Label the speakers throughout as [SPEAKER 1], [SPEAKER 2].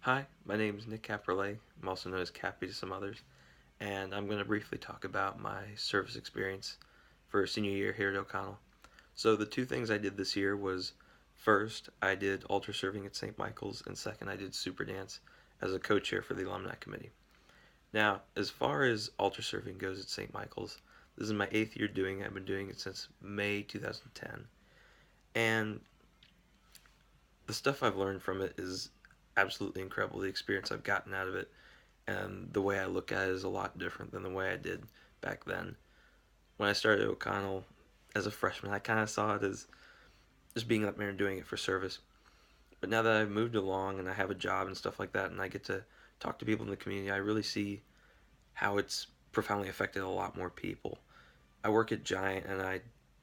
[SPEAKER 1] Hi, my name is Nick Caprelay. I'm also known as Cappy to some others, and I'm going to briefly talk about my service experience for senior year here at O'Connell. So the two things I did this year was first, I did altar serving at St. Michael's, and second, I did super dance as a co-chair for the alumni committee. Now, as far as altar serving goes at St. Michael's, this is my 8th year doing it. I've been doing it since May 2010, and the stuff I've learned from it is absolutely incredible. The experience I've gotten out of it and the way I look at it is a lot different than the way I did back then. When I started at O'Connell as a freshman, I kind of saw it as just being up there and doing it for service. But now that I've moved along and I have a job and stuff like that, and I get to talk to people in the community, I really see how it's profoundly affected a lot more people. I work at Giant and I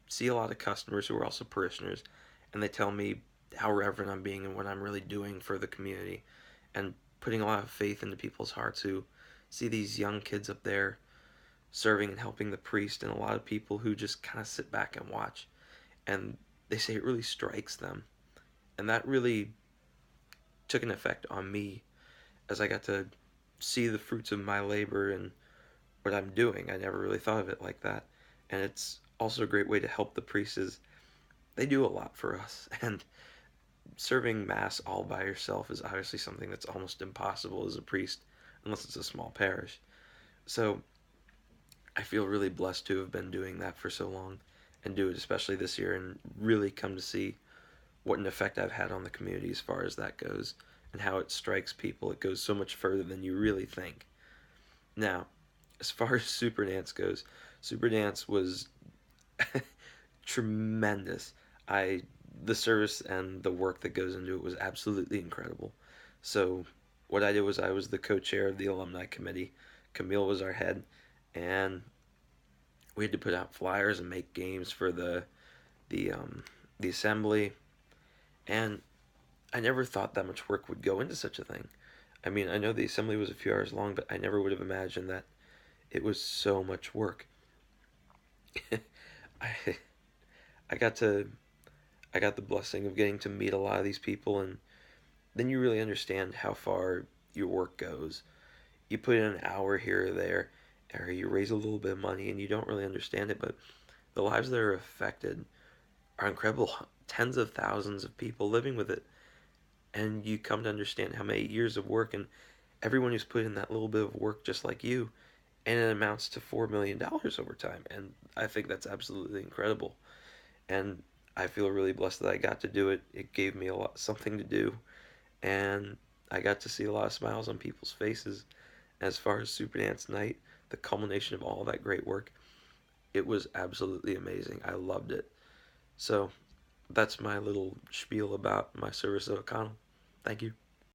[SPEAKER 1] see a lot of customers who are also parishioners, and they tell me how reverent I'm being and what I'm really doing for the community, and putting a lot of faith into people's hearts who see these young kids up there serving and helping the priest, and a lot of people who just kind of sit back and watch. And they say it really strikes them. And that really took an effect on me as I got to see the fruits of my labor and what I'm doing. I never really thought of it like that. And it's also a great way to help the priests is they do a lot for us. And serving mass all by yourself is obviously something that's almost impossible as a priest unless it's a small parish. So I feel really blessed to have been doing that for so long and do it especially this year and really come to see what an effect I've had on the community as far as that goes and how it strikes people. It goes so much further than you really think. Now, as far as Super Dance goes, Super Dance was tremendous. I the service and the work that goes into it was absolutely incredible. So what I did was I was the co-chair of the alumni committee. Camille was our head, and we had to put out flyers and make games for the the assembly. And I never thought that much work would go into such a thing. I mean, I know the assembly was a few hours long, but I never would have imagined that it was so much work. I I got to I got the blessing of getting to meet a lot of these people, and then you really understand how far your work goes. You put in an hour here or there, or you raise a little bit of money, and you don't really understand it, but the lives that are affected are incredible. Tens of thousands of people living with it, and you come to understand how many years of work and everyone who's put in that little bit of work just like you, and it amounts to $4 million over time. And I think that's absolutely incredible. And I feel really blessed that I got to do it. It gave me a lot something to do, and I got to see a lot of smiles on people's faces. As far as Super Dance Night, the culmination of all that great work, it was absolutely amazing. I loved it. So that's my little spiel about my service at O'Connell. Thank you.